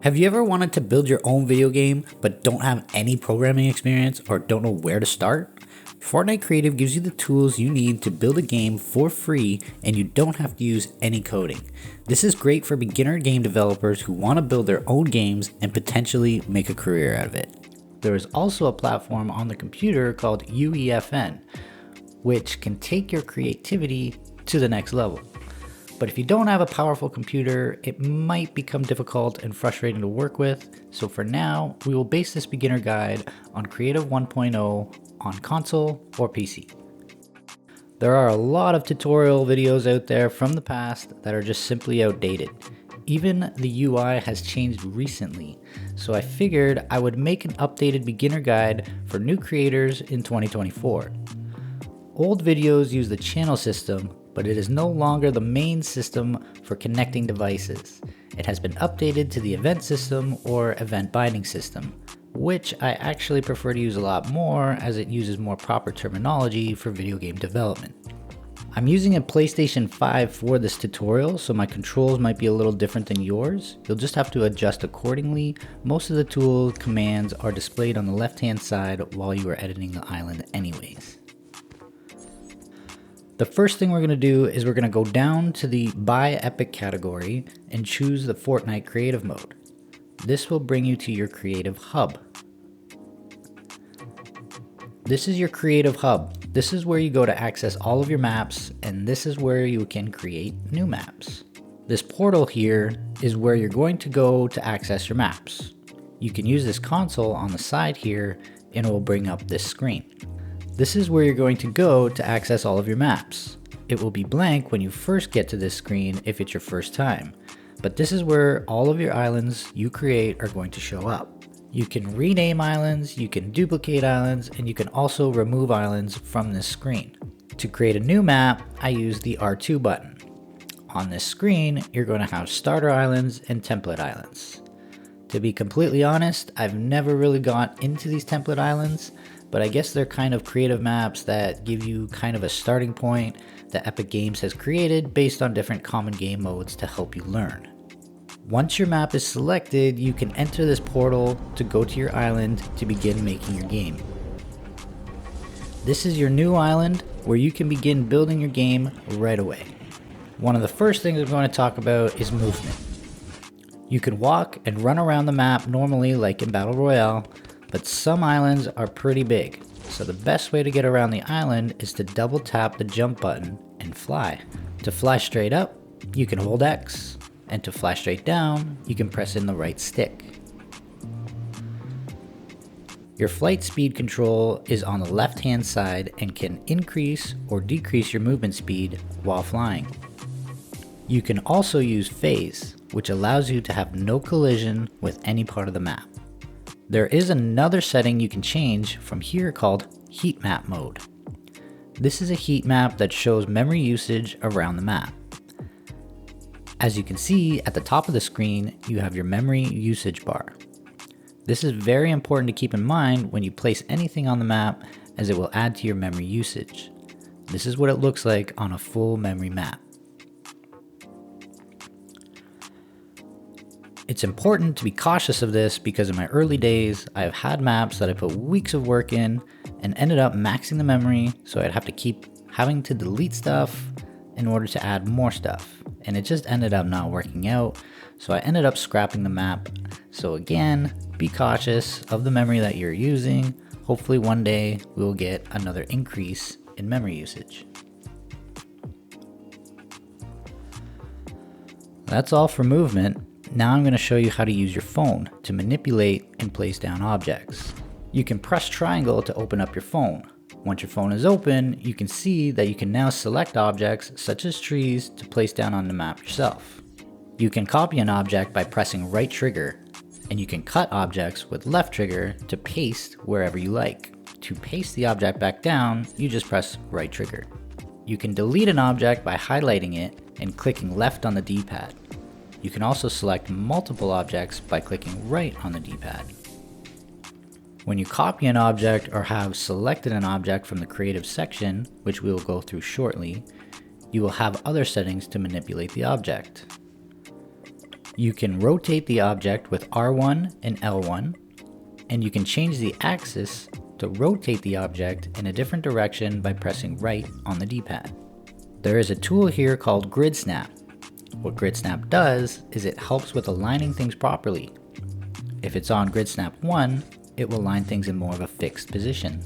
Have you ever wanted to build your own video game but don't have any programming experience or don't know where to start? Fortnite Creative gives you the tools you need to build a game for free and you don't have to use any coding. This is great for beginner game developers who want to build their own games and potentially make a career out of it. There is also a platform on the computer called UEFN, which can take your creativity to the next level. But if you don't have a powerful computer, it might become difficult and frustrating to work with. So for now, we will base this beginner guide on Creative 1.0 on console or PC. There are a lot of tutorial videos out there from the past that are just simply outdated. Even the UI has changed recently, so I figured I would make an updated beginner guide for new creators in 2024. Old videos use the channel system, but it is no longer the main system for connecting devices. It has been updated to the event system or event binding system, which I actually prefer to use a lot more as it uses more proper terminology for video game development. I'm using a PlayStation 5 for this tutorial, so my controls might be a little different than yours. You'll just have to adjust accordingly. Most of the tool commands are displayed on the left-hand side while you are editing the island anyways. The first thing we're going to do is we're going to go down to the Buy Epic category and choose the Fortnite Creative mode. This will bring you to your Creative Hub. This is your Creative Hub. This is where you go to access all of your maps, and this is where you can create new maps. This portal here is where you're going to go to access your maps. You can use this console on the side here and it will bring up this screen. This is where you're going to go to access all of your maps. It will be blank when you first get to this screen if it's your first time, but this is where all of your islands you create are going to show up. You can rename islands, you can duplicate islands, and you can also remove islands from this screen. To create a new map, I use the R2 button. On this screen, you're going to have starter islands and template islands. To be completely honest, I've never really got into these template islands, but I guess they're kind of creative maps that give you kind of a starting point that Epic Games has created based on different common game modes to help you learn. Once your map is selected, you can enter this portal to go to your island to begin making your game. This is your new island where you can begin building your game right away. One of the first things I'm going to talk about is movement. You can walk and run around the map normally like in Battle Royale, but some islands are pretty big, so the best way to get around the island is to double tap the jump button and fly. To fly straight up, you can hold X, and to fly straight down, you can press in the right stick. Your flight speed control is on the left hand side and can increase or decrease your movement speed while flying. You can also use phase, which allows you to have no collision with any part of the map. There is another setting you can change from here called heat map mode. This is a heat map that shows memory usage around the map. As you can see at the top of the screen, you have your memory usage bar. This is very important to keep in mind when you place anything on the map, as it will add to your memory usage. This is what it looks like on a full memory map. It's important to be cautious of this because in my early days, I have had maps that I put weeks of work in and ended up maxing the memory, so I'd have to keep having to delete stuff in order to add more stuff. And it just ended up not working out, so I ended up scrapping the map. So again, be cautious of the memory that you're using. Hopefully one day we will get another increase in memory usage. That's all for movement. Now I'm going to show you how to use your phone to manipulate and place down objects. You can press triangle to open up your phone. Once your phone is open, you can see that you can now select objects such as trees to place down on the map yourself. You can copy an object by pressing right trigger, and you can cut objects with left trigger to paste wherever you like. To paste the object back down, you just press right trigger. You can delete an object by highlighting it and clicking left on the D-pad. You can also select multiple objects by clicking right on the D-pad. When you copy an object or have selected an object from the creative section, which we will go through shortly, you will have other settings to manipulate the object. You can rotate the object with R1 and L1, and you can change the axis to rotate the object in a different direction by pressing right on the D-pad. There is a tool here called Grid Snap. What Grid Snap does is it helps with aligning things properly. If it's on Grid Snap 1, it will align things in more of a fixed position.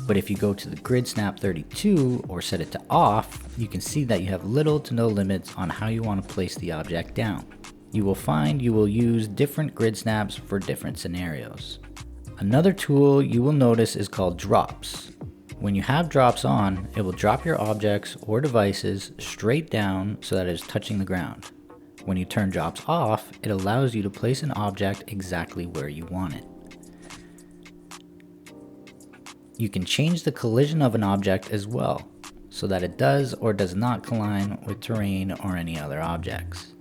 But if you go to the Grid Snap 32 or set it to off, you can see that you have little to no limits on how you want to place the object down. You will find you will use different grid snaps for different scenarios. Another tool you will notice is called drops. When you have drops on, it will drop your objects or devices straight down so that it is touching the ground. When you turn drops off, it allows you to place an object exactly where you want it. You can change the collision of an object as well, so that it does or does not collide with terrain or any other objects.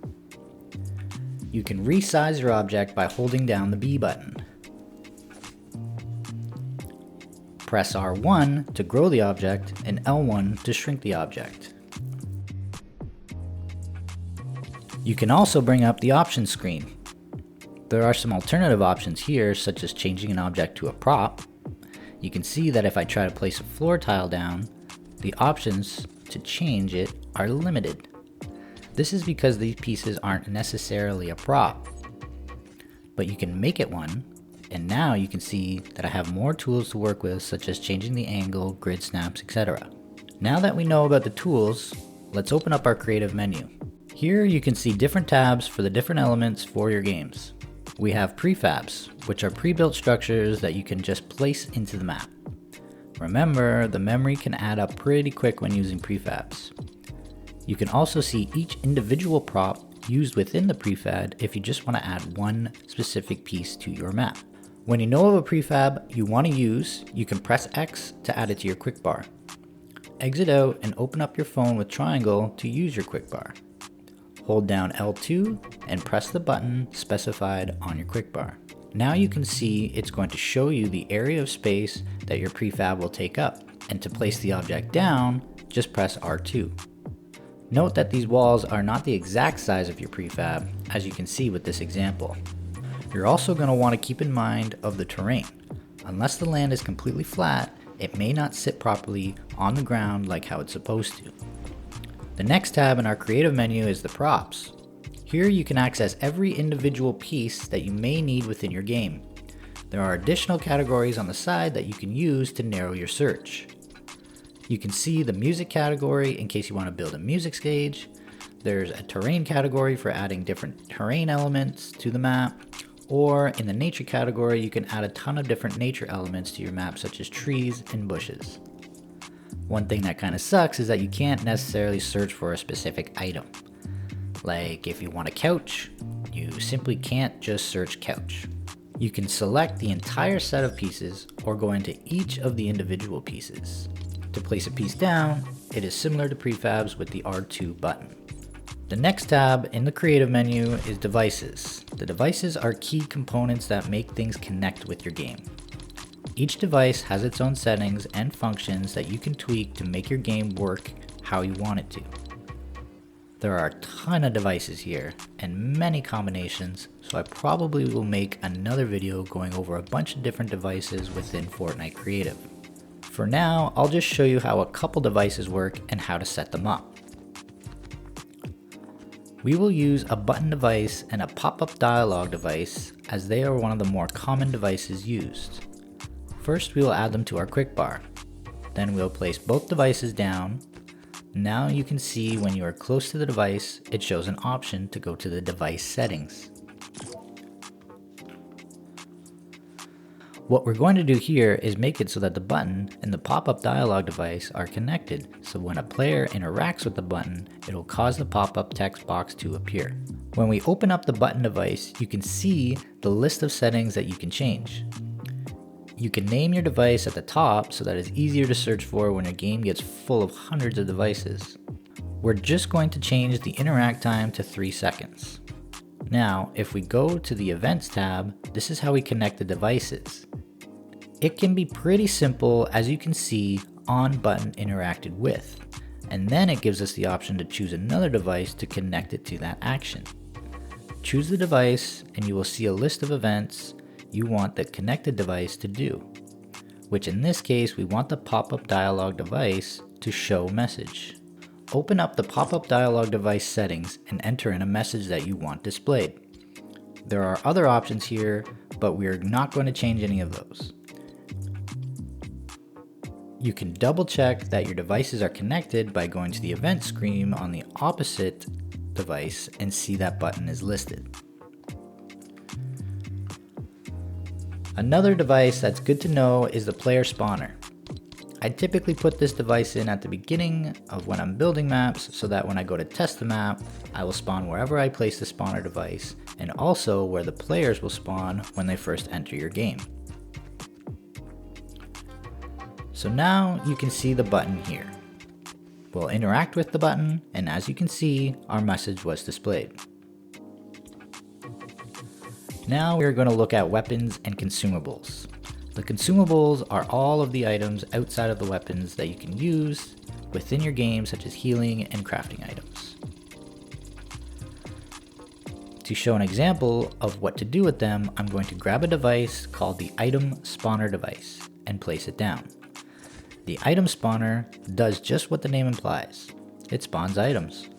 You can resize your object by holding down the B button. Press R1 to grow the object and L1 to shrink the object. You can also bring up the options screen. There are some alternative options here, such as changing an object to a prop. You can see that if I try to place a floor tile down, the options to change it are limited. This is because these pieces aren't necessarily a prop, but you can make it one. And now you can see that I have more tools to work with, such as changing the angle, grid snaps, etc. Now that we know about the tools, let's open up our creative menu. Here you can see different tabs for the different elements for your games. We have prefabs, which are pre-built structures that you can just place into the map. Remember, the memory can add up pretty quick when using prefabs. You can also see each individual prop used within the prefab if you just want to add one specific piece to your map. When you know of a prefab you want to use, you can press X to add it to your quick bar. Exit out and open up your phone with triangle to use your quick bar. Hold down L2 and press the button specified on your quick bar. Now you can see it's going to show you the area of space that your prefab will take up, and to place the object down, just press R2. Note that these walls are not the exact size of your prefab, as you can see with this example. You're also going to want to keep in mind of the terrain. Unless the land is completely flat, it may not sit properly on the ground like how it's supposed to. The next tab in our creative menu is the props. Here you can access every individual piece that you may need within your game. There are additional categories on the side that you can use to narrow your search. You can see the music category in case you want to build a music stage. There's a terrain category for adding different terrain elements to the map. Or in the nature category, you can add a ton of different nature elements to your map, such as trees and bushes. One thing that kind of sucks is that you can't necessarily search for a specific item. Like if you want a couch, you simply can't just search couch. You can select the entire set of pieces or go into each of the individual pieces. To place a piece down, it is similar to prefabs with the R2 button. The next tab in the creative menu is devices. The devices are key components that make things connect with your game. Each device has its own settings and functions that you can tweak to make your game work how you want it to. There are a ton of devices here and many combinations, so I probably will make another video going over a bunch of different devices within Fortnite Creative. For now, I'll just show you how a couple devices work and how to set them up. We will use a button device and a pop-up dialog device, as they are one of the more common devices used. First, we will add them to our quick bar. Then we'll place both devices down. Now you can see when you are close to the device, it shows an option to go to the device settings. What we're going to do here is make it so that the button and the pop-up dialog device are connected, so when a player interacts with the button, it will cause the pop-up text box to appear. When we open up the button device, you can see the list of settings that you can change. You can name your device at the top so that it's easier to search for when your game gets full of hundreds of devices. We're just going to change the interact time to 3 seconds. Now, if we go to the Events tab, this is how we connect the devices. It can be pretty simple, as you can see, on button interacted with, and then it gives us the option to choose another device to connect it to that action. Choose the device and you will see a list of events you want the connected device to do, which in this case we want the pop-up dialog device to show message. Open up the pop-up dialog device settings and enter in a message that you want displayed. There are other options here, but we are not going to change any of those. You can double check that your devices are connected by going to the event screen on the opposite device and see that button is listed. Another device that's good to know is the player spawner. I typically put this device in at the beginning of when I'm building maps so that when I go to test the map, I will spawn wherever I place the spawner device and also where the players will spawn when they first enter your game. So now you can see the button here. We'll interact with the button, and as you can see, our message was displayed. Now we're going to look at weapons and consumables. The consumables are all of the items outside of the weapons that you can use within your game, such as healing and crafting items. To show an example of what to do with them, I'm going to grab a device called the item spawner device and place it down. The item spawner does just what the name implies. It spawns items.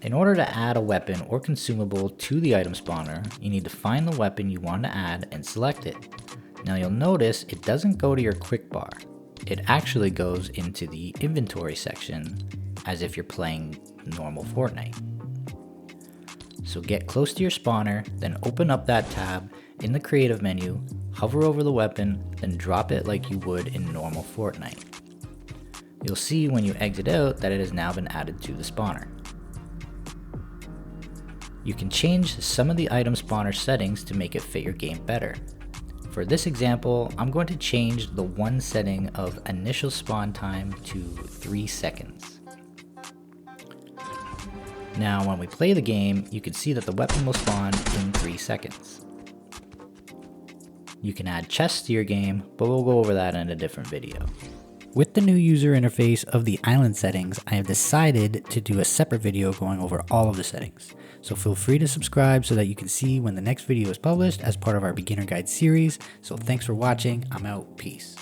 In order to add a weapon or consumable to the item spawner, you need to find the weapon you want to add and select it. Now you'll notice it doesn't go to your quick bar. It actually goes into the inventory section as if you're playing normal Fortnite. So get close to your spawner, then open up that tab in the creative menu, hover over the weapon, then drop it like you would in normal Fortnite. You'll see when you exit out that it has now been added to the spawner. You can change some of the item spawner settings to make it fit your game better. For this example, I'm going to change the one setting of initial spawn time to 3 seconds. Now when we play the game, you can see that the weapon will spawn in 3 seconds. You can add chests to your game, but we'll go over that in a different video. With the new user interface of the island settings, I have decided to do a separate video going over all of the settings. So feel free to subscribe so that you can see when the next video is published as part of our beginner guide series. So thanks for watching. I'm out. Peace.